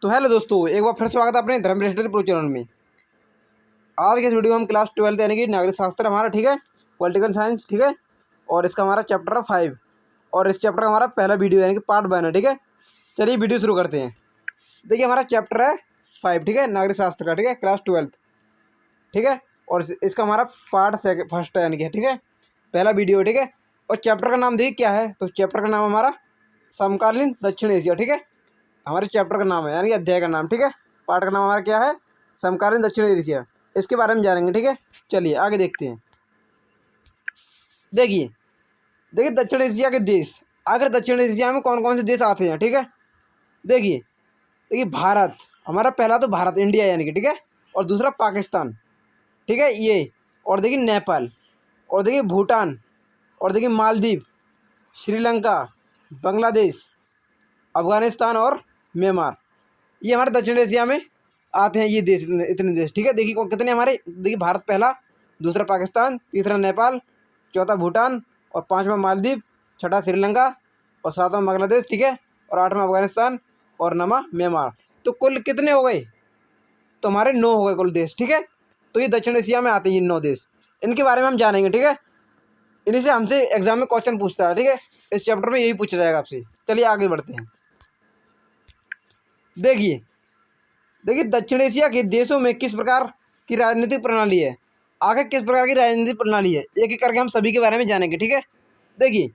तो हेलो दोस्तों, एक बार फिर स्वागत है अपने धर्म रजिस्ट्री प्रो चैनल में। आज के इस वीडियो में हम क्लास 12 यानी कि नागरिक शास्त्र हमारा, ठीक है, पॉलिटिकल साइंस, ठीक है, और इसका हमारा चैप्टर है 5 और इस चैप्टर का हमारा पहला वीडियो यानी कि पार्ट 1 है, ठीक है। चलिए वीडियो शुरू करते हैं। देखिए हमारा चैप्टर है 5, ठीक है, नागरिक शास्त्र का, ठीक है, क्लास 12, ठीक है, और इसका हमारा पार्ट फर्स्ट है यानी कि, ठीक है, पहला वीडियो, ठीक है। और चैप्टर का नाम देखिए क्या है, तो चैप्टर का नाम हमारा समकालीन दक्षिण एशिया, ठीक है, हमारे चैप्टर का नाम है यानी कि अध्याय का नाम, ठीक है। पाठ का नाम हमारा क्या है, समकालीन दक्षिण एशिया, इसके बारे में जानेंगे, ठीक है। चलिए आगे देखते हैं। देखिए देखिए दक्षिण एशिया के देश, आखिर दक्षिण एशिया में कौन कौन से देश आते हैं, ठीक है। देखिए देखिए भारत, हमारा पहला तो भारत इंडिया यानी कि, ठीक है, और दूसरा पाकिस्तान, ठीक है, ये, और देखिए नेपाल, और देखिए भूटान, और देखिए मालदीव, श्रीलंका, बांग्लादेश, अफगानिस्तान और म्यांमार, ये हमारे दक्षिण एशिया में आते हैं ये देश, इतने देश, ठीक है। देखिए कितने हमारे, देखिए भारत पहला, दूसरा पाकिस्तान, तीसरा नेपाल, चौथा भूटान, और पांचवा मालदीव, छठा श्रीलंका, और सातवां बांग्लादेश, ठीक है, और आठवां अफगानिस्तान, और नौवां म्यांमार। तो कुल कितने हो गए, तो हमारे 9 हो गए कुल देश, ठीक है। तो ये दक्षिण एशिया में आते हैं ये 9 देश, इनके बारे में हम जानेंगे, ठीक है। इन्हीं से हमसे एग्जाम में क्वेश्चन पूछता है, ठीक है, इस चैप्टर में यही पूछा जाएगा आपसे। चलिए आगे बढ़ते हैं। देखिए देखिए दक्षिण एशिया के देशों में किस प्रकार की राजनीतिक प्रणाली है, आखिर किस प्रकार की राजनीतिक प्रणाली है, एक एक करके हम सभी के बारे में जानेंगे, ठीक है। देखिए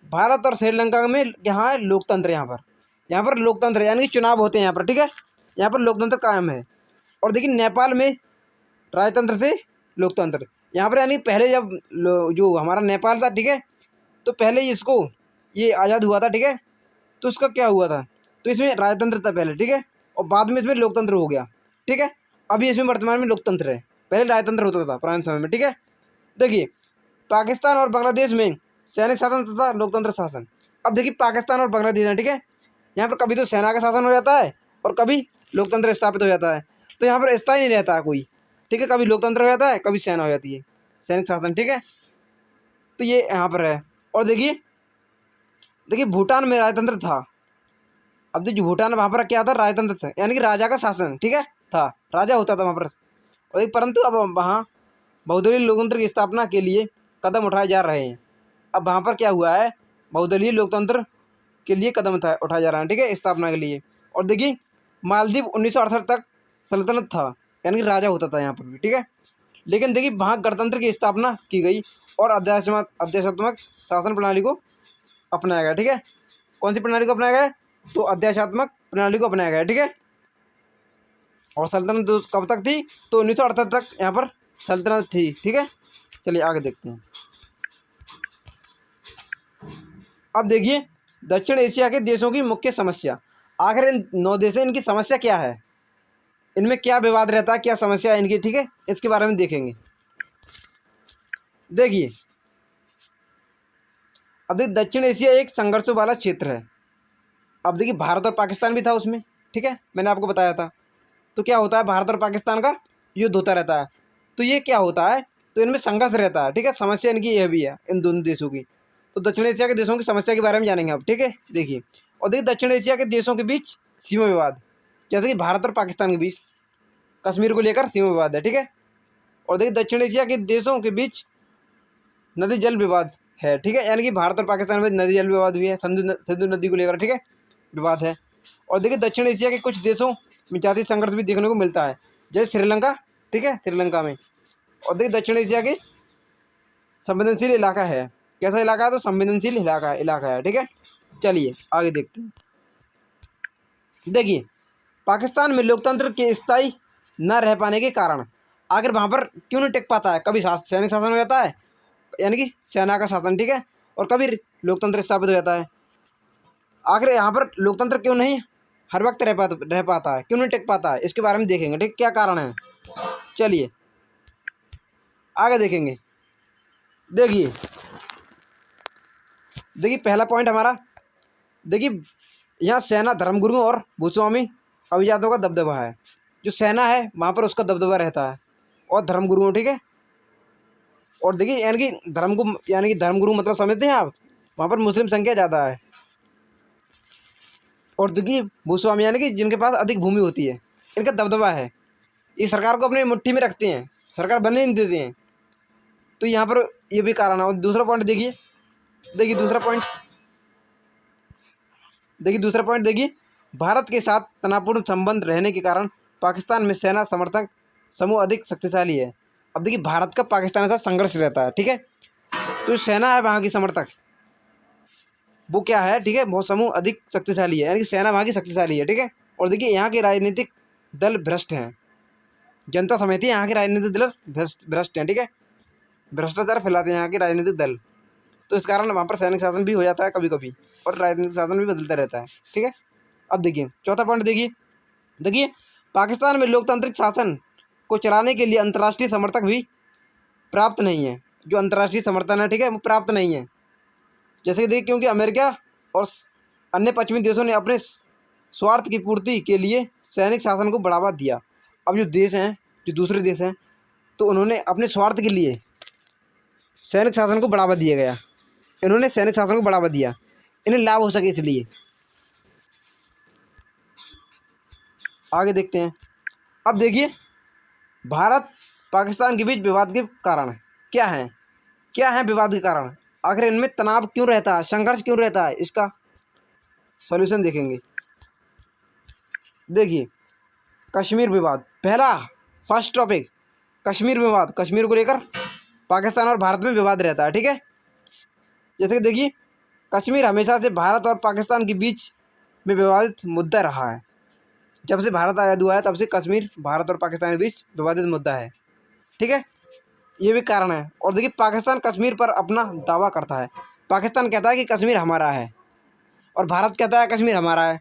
भारत और श्रीलंका में यहाँ है लोकतंत्र, यहाँ पर लोकतंत्र यानी कि चुनाव होते हैं यहाँ पर, ठीक है, यहाँ पर लोकतंत्र कायम है। और देखिए नेपाल में राजतंत्र से लोकतंत्र, यहाँ पर यानी पहले जब जो हमारा नेपाल था, ठीक है, तो पहले इसको ये आज़ाद हुआ था, ठीक है, तो उसका क्या हुआ था, तो इसमें राजतंत्र था पहले, ठीक है, और बाद में इसमें लोकतंत्र हो गया, ठीक है। अभी इसमें वर्तमान में लोकतंत्र है, पहले राजतंत्र होता था पुराने समय में, ठीक है। देखिए पाकिस्तान और बांग्लादेश में सैनिक शासन तथा लोकतंत्र शासन। अब देखिए पाकिस्तान और बांग्लादेश है, ठीक है, यहाँ पर कभी तो सेना का शासन हो जाता है और कभी लोकतंत्र स्थापित हो जाता है, तो यहाँ पर स्थायी नहीं रहता है कोई, ठीक है, कभी लोकतंत्र हो जाता है, कभी सेना हो जाती है, सैनिक शासन, ठीक है। तो ये यहाँ पर है। और देखिए देखिए भूटान में राजतंत्र था। अब देखिए भूटान, वहाँ पर क्या था, राजतंत्र था यानी कि राजा का शासन, ठीक है, था, राजा होता था वहाँ पर। और परंतु अब वहाँ बहुदलीय लोकतंत्र की स्थापना के लिए कदम उठाए जा रहे हैं। अब वहाँ पर क्या हुआ है, बहुदलीय लोकतंत्र के लिए कदम उठाया जा रहा है, ठीक है, स्थापना के लिए। और देखिए मालदीव 1968 तक सल्तनत था यानी कि राजा होता था यहाँ पर भी, ठीक है, लेकिन देखिए वहाँ गणतंत्र की स्थापना की गई और अध्यात्मक शासन प्रणाली को अपनाया गया, ठीक है। कौन सी प्रणाली को अपनाया गया, तो अध्यात्मक प्रणाली को अपनाया गया, ठीक है। और सल्तनत कब तक थी, तो 1978 तक यहाँ पर सल्तनत थी, ठीक है। चलिए आगे देखते हैं। अब देखिए दक्षिण एशिया के देशों की मुख्य समस्या, आखिर इन 9 देश हैं, इनकी समस्या क्या है, इनमें क्या विवाद रहता है, क्या समस्या है इनकी, ठीक है, इसके बारे में देखेंगे। देखिए अब देखिए दक्षिण एशिया एक संघर्षों वाला क्षेत्र है। अब देखिए भारत और पाकिस्तान भी था उसमें, ठीक है, मैंने आपको बताया था। तो क्या होता है, भारत और पाकिस्तान का युद्ध होता रहता है, तो ये क्या होता है, तो इनमें संघर्ष रहता है, ठीक है, समस्या इनकी यह भी है इन दोनों देशों की। तो दक्षिण एशिया के देशों की समस्या के बारे में जानेंगे आप, ठीक है। देखिए और देखिए दक्षिण एशिया के देशों के बीच सीमा विवाद, जैसे कि भारत और पाकिस्तान के बीच कश्मीर को लेकर सीमा विवाद है, ठीक है। और देखिए दक्षिण एशिया के देशों के बीच नदी जल विवाद है, ठीक है, यानी कि भारत और पाकिस्तान में नदी जल विवाद भी है, सिंधु नदी को लेकर, ठीक है, विवाद है। और देखिए दक्षिण एशिया के कुछ देशों में जातीय संघर्ष भी देखने को मिलता है, जैसे श्रीलंका, ठीक है, श्रीलंका में। और देखिए दक्षिण एशिया के संवेदनशील इलाका है, कैसा इलाका है, तो संवेदनशील इलाका है, ठीक है। चलिए आगे देखते हैं। देखिए पाकिस्तान में लोकतंत्र के स्थायी न रह पाने के कारण, आखिर वहाँ पर क्यों नहीं टिक पाता है, कभी सैनिक शासन हो जाता है यानी कि सेना का शासन, ठीक है, और कभी लोकतंत्र स्थापित हो जाता है। आखिर यहाँ पर लोकतंत्र क्यों नहीं हर वक्त रह पाता है, क्यों नहीं टिक पाता है, इसके बारे में देखेंगे, ठीक, क्या कारण है। चलिए आगे देखेंगे। देखिए देखिए पहला पॉइंट हमारा, देखिए यहाँ सेना, धर्मगुरुओं और भूस्वामी अभिजातों का दबदबा है। जो सेना है वहाँ पर उसका दबदबा रहता है, और धर्मगुरुओं, ठीक है। और देखिए यानी कि धर्मगुरु मतलब समझते हैं आप, वहाँ पर मुस्लिम संख्या ज़्यादा है। और देखिए भूस्वामी यानी कि जिनके पास अधिक भूमि होती है, इनका दबदबा है, ये सरकार को अपनी मुट्ठी में रखते हैं, सरकार बनने नहीं देते हैं। तो यहाँ पर ये भी कारण है। और दूसरा पॉइंट देखिए, दूसरा पॉइंट देखिए, भारत के साथ तनावपूर्ण संबंध रहने के कारण पाकिस्तान में सेना समर्थक समूह अधिक शक्तिशाली है। अब देखिए भारत का पाकिस्तान के साथ संघर्ष रहता है, ठीक है, तो सेना है वहाँ की समर्थक, वो क्या है, ठीक है, वो समूह अधिक शक्तिशाली है, यानी कि सेना वहाँ की शक्तिशाली है, ठीक है। और देखिए यहाँ के राजनीतिक दल भ्रष्ट हैं, जनता समिति यहाँ के राजनीतिक दल भ्रष्ट हैं, ठीक है, भ्रष्टाचार फैलाते हैं यहाँ के राजनीतिक दल। तो इस कारण वहाँ पर सैनिक शासन भी हो जाता है कभी कभी, और राजनीतिक शासन भी बदलता रहता है, ठीक है। अब देखिए चौथा पॉइंट देखिए पाकिस्तान में लोकतांत्रिक शासन को चलाने के लिए अंतर्राष्ट्रीय समर्थक भी प्राप्त नहीं है। जो अंतर्राष्ट्रीय समर्थन है, ठीक है, वो प्राप्त नहीं है। जैसे कि देखिए, क्योंकि अमेरिका और अन्य पश्चिमी देशों ने अपने स्वार्थ की पूर्ति के लिए सैनिक शासन को बढ़ावा दिया। अब जो देश हैं, जो दूसरे देश हैं, तो उन्होंने अपने स्वार्थ के लिए सैनिक शासन को बढ़ावा दिया गया, इन्होंने सैनिक शासन को बढ़ावा दिया, इन्हें लाभ हो सके इसलिए। आगे देखते हैं। अब देखिए भारत पाकिस्तान के बीच विवाद के कारण क्या है विवाद के कारण, आखिर इनमें तनाव क्यों रहता है, संघर्ष क्यों रहता है, इसका सॉल्यूशन देखेंगे। देखिए कश्मीर विवाद, फर्स्ट टॉपिक कश्मीर विवाद, कश्मीर को लेकर पाकिस्तान और भारत में विवाद रहता है, ठीक है। जैसे कि देखिए कश्मीर हमेशा से भारत और पाकिस्तान के बीच में विवादित मुद्दा रहा है। जब से भारत आज़ाद हुआ है तब से कश्मीर भारत और पाकिस्तान के बीच विवादित मुद्दा है, ठीक है, ये भी कारण है। और देखिए पाकिस्तान कश्मीर पर अपना दावा करता है, पाकिस्तान कहता है कि कश्मीर हमारा है और भारत कहता है कश्मीर हमारा है।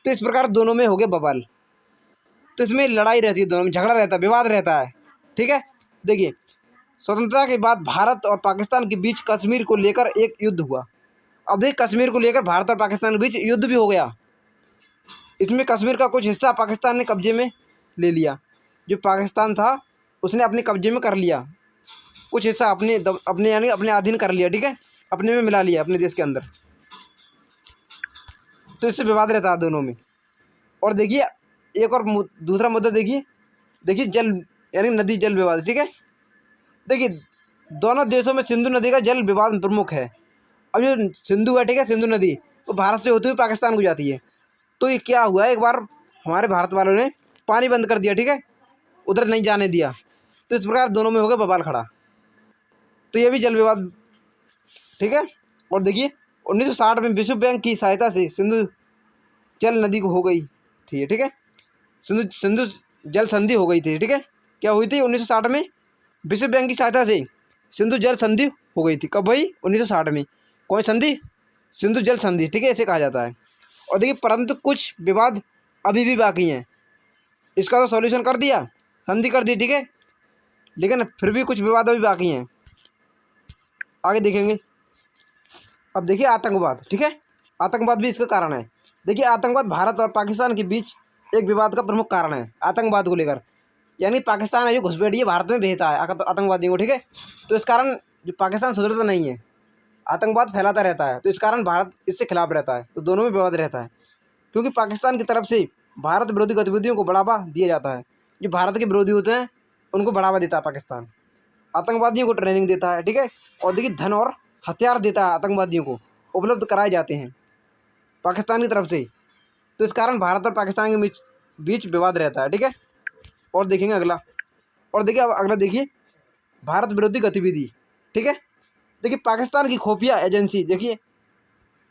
तो इस प्रकार दोनों में हो गए बवाल, तो इसमें लड़ाई रहती है, दोनों में झगड़ा रहता है, विवाद रहता है, ठीक है। देखिए स्वतंत्रता के बाद भारत और पाकिस्तान के बीच कश्मीर को लेकर एक युद्ध हुआ। अब देखिए कश्मीर को लेकर भारत और पाकिस्तान के बीच युद्ध भी हो गया। इसमें कश्मीर का कुछ हिस्सा पाकिस्तान ने कब्जे में ले लिया, जो पाकिस्तान था उसने अपने कब्जे में कर लिया, कुछ हिस्सा अपने यानी अपने अधीन कर लिया, ठीक है, अपने में मिला लिया अपने देश के अंदर। तो इससे विवाद रहता है दोनों में। और देखिए एक और दूसरा मुद्दा देखिए जल यानी नदी जल विवाद, ठीक है। देखिए दोनों देशों में सिंधु नदी का जल विवाद प्रमुख है। अब जो सिंधु है, ठीक है, सिंधु नदी वो भारत से होती हुई पाकिस्तान को जाती है। तो ये क्या हुआ, एक बार हमारे भारत वालों ने पानी बंद कर दिया, ठीक है, उधर नहीं जाने दिया, तो इस प्रकार दोनों में हो गया बवाल खड़ा। तो ये भी जल विवाद, ठीक है। और देखिए 1960 में विश्व बैंक की सहायता से सिंधु जल नदी को हो गई थी, ठीक है, सिंधु जल संधि हो गई थी, ठीक है। क्या हुई थी 1960 में, विश्व बैंक की सहायता से सिंधु जल संधि हो गई थी। कब हुई, 1960 में। कौन संधि, सिंधु जल संधि, ठीक है, ऐसे कहा जाता है। और देखिए परंतु कुछ विवाद अभी भी बाकी हैं, इसका तो सॉल्यूशन कर दिया, संधि कर दी, ठीक है, लेकिन फिर भी कुछ विवाद अभी बाकी हैं, आगे देखेंगे। अब देखिए आतंकवाद, ठीक है, आतंकवाद भी इसका कारण है। देखिए आतंकवाद भारत और पाकिस्तान के बीच एक विवाद का प्रमुख कारण है, आतंकवाद को लेकर, यानी पाकिस्तान है जो घुसपैठिए भारत में भेजता है आतंकवादियों को, ठीक है। तो इस कारण जो पाकिस्तान सुधरता नहीं है, आतंकवाद फैलाता रहता है, तो इस कारण भारत इससे खिलाफ रहता है, तो दोनों में विवाद रहता है। क्योंकि पाकिस्तान की तरफ से भारत विरोधी गतिविधियों को बढ़ावा दिया जाता है, जो भारत के विरोधी होते हैं उनको बढ़ावा देता है पाकिस्तान, आतंकवादियों को ट्रेनिंग देता है, ठीक है। और देखिए धन और हथियार देता है, आतंकवादियों को उपलब्ध कराए जाते हैं पाकिस्तान की तरफ से। तो इस कारण भारत और पाकिस्तान के बीच विवाद रहता है, ठीक है। और देखेंगे अगला, और देखिए अब अगला देखिए भारत विरोधी गतिविधि, ठीक है। देखिए पाकिस्तान की खुफिया एजेंसी, देखिए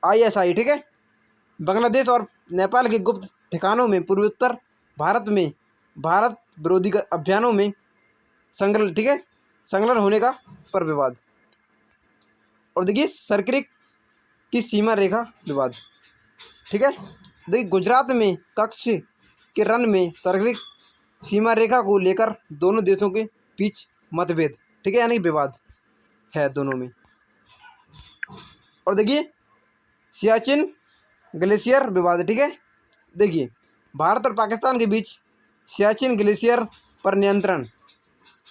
ISI, ठीक है, बांग्लादेश और नेपाल के गुप्त ठिकानों में पूर्वोत्तर भारत में भारत विरोधी अभियानों में संलग्न, ठीक है, संलग्न होने का पर विवाद। और देखिए सर्किल की सीमा रेखा विवाद, ठीक है। देखिए गुजरात में कच्छ के रण में सर्किल सीमा रेखा को लेकर दोनों देशों के बीच मतभेद, ठीक है, यानी विवाद है दोनों में। और देखिए सियाचिन ग्लेशियर विवाद, ठीक है। देखिए भारत और पाकिस्तान के बीच सियाचिन ग्लेशियर पर नियंत्रण,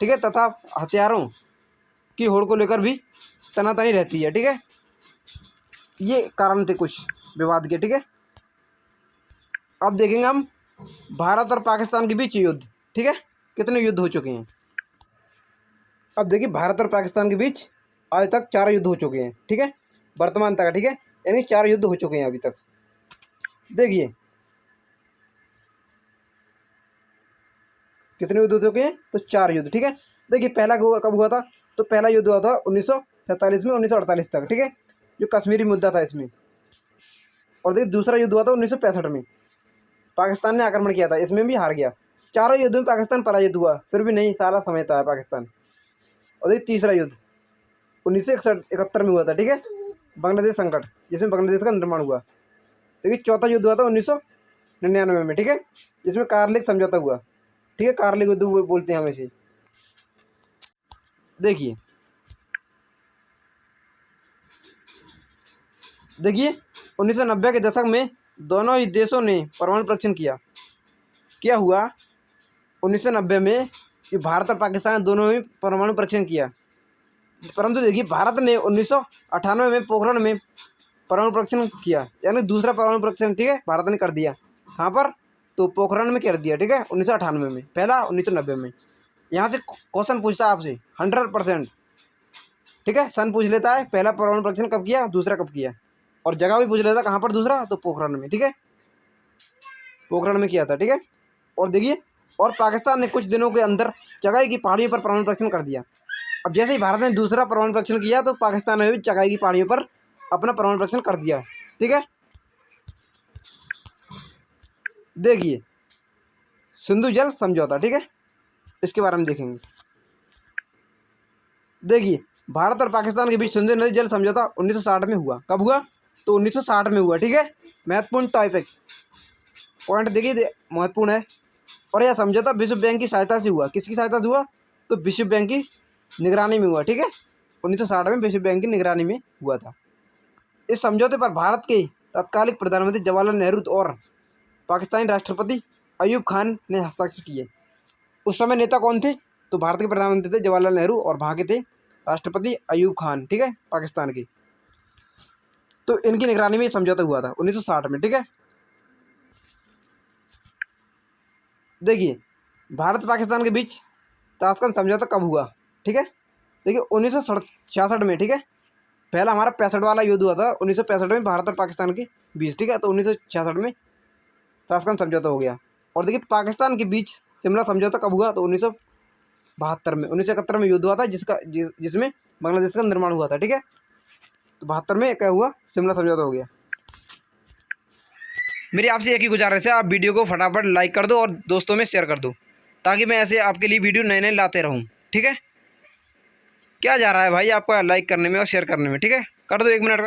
ठीक है, तथा हथियारों की होड़ को लेकर भी तनातनी रहती है, ठीक है। ये कारण थे कुछ विवाद के, ठीक है। अब देखेंगे हम भारत और पाकिस्तान के बीच युद्ध, ठीक है, कितने युद्ध हो चुके हैं। अब देखिए भारत और पाकिस्तान के बीच आज तक 4 युद्ध हो चुके हैं, ठीक है, वर्तमान तक, ठीक है, यानी 4 युद्ध हो चुके हैं अभी तक। देखिए कितने युद्ध हो चुके हैं, तो 4 युद्ध, ठीक है। देखिए पहला कब हुआ था, तो पहला युद्ध हुआ था 1947 में 1948 तक, ठीक है, जो कश्मीरी मुद्दा था इसमें। और देखिए दूसरा युद्ध हुआ था 1965 में, पाकिस्तान ने आक्रमण किया था, इसमें भी हार गया। चारों युद्धों में पाकिस्तान पराजित हुआ, फिर भी नहीं सारा समय था पाकिस्तान। और देखिए तीसरा युद्ध 1971 में हुआ था, ठीक है, बांग्लादेश संकट, जिसमें बांग्लादेश का निर्माण हुआ। देखिए चौथा युद्ध हुआ था 1999 में, ठीक है, जिसमें कारगिल समझौता हुआ, ठीक है, कारगिल युद्ध बोलते हैं हम इसे। देखिए 1990 के दशक में दोनों ही देशों ने परमाणु परीक्षण किया। क्या हुआ 1990 में, ये भारत और पाकिस्तान दोनों ही परमाणु परीक्षण किया। परंतु देखिए भारत ने 1998 में पोखरण में परमाणु परीक्षण किया, यानी दूसरा परमाणु परीक्षण, ठीक है, भारत ने कर दिया। कहाँ पर, तो पोखरण में कर दिया, ठीक है, 1998 में, पहला 1990 में। यहाँ से क्वेश्चन पूछता है आपसे 100%, ठीक है, सन पूछ लेता है, पहला परमाणु परीक्षण कब किया, दूसरा कब किया, और जगह भी पूछ लेता है कहाँ पर दूसरा, तो पोखरण में, ठीक है, पोखरण में किया था, ठीक है। और देखिए और पाकिस्तान ने कुछ दिनों के अंदर चगाई की पहाड़ियों पर परमाणु परीक्षण कर दिया। अब जैसे ही भारत ने दूसरा परमाणु परीक्षण किया तो पाकिस्तान ने भी चगाई की पहाड़ियों पर अपना परमाणु परीक्षण कर दिया, ठीक है। देखिए सिंधु जल समझौता, ठीक है, इसके बारे में देखेंगे। देखिए भारत और पाकिस्तान के बीच सिंधु नदी जल समझौता 1960 में हुआ। कब हुआ, तो 1960 में हुआ, ठीक है। महत्वपूर्ण टॉपिक पॉइंट देखिए महत्वपूर्ण है। और यह समझौता विश्व बैंक की सहायता से हुआ। किसकी सहायता से हुआ, तो विश्व बैंक की निगरानी में हुआ, ठीक है, 1960 में विश्व बैंक की निगरानी में हुआ था। इस समझौते पर भारत के तत्कालिक प्रधानमंत्री जवाहरलाल नेहरू और पाकिस्तानी राष्ट्रपति अयूब खान ने हस्ताक्षर किए। उस समय नेता कौन थे, तो भारत के प्रधानमंत्री थे जवाहरलाल नेहरू और वहाँ के थे राष्ट्रपति अयूब खान, ठीक है, पाकिस्तान के। तो इनकी निगरानी में समझौता हुआ था 1960 में, ठीक है। देखिए भारत पाकिस्तान के बीच ताशकंद समझौता कब हुआ, ठीक है, देखिए 1966 में, ठीक है, पहला हमारा 65 वाला युद्ध हुआ था 1965 में भारत और पाकिस्तान के बीच, ठीक है, तो 1966 में ताशकंद समझौता हो गया। और देखिए पाकिस्तान के बीच शिमला समझौता कब हुआ, तो 1972 में, 1971 में युद्ध हुआ था जिसमें बांग्लादेश का निर्माण हुआ था, ठीक है, तो 72 में क्या हुआ, शिमला समझौता हो गया। मेरी आपसे एक ही गुजारिश है, आप वीडियो को फटाफट लाइक कर दो और दोस्तों में शेयर कर दो, ताकि मैं ऐसे आपके लिए वीडियो नए नए लाते रहूँ, ठीक है। क्या जा रहा है भाई आपको लाइक करने में और शेयर करने में, ठीक है, कर दो 1 मिनट का।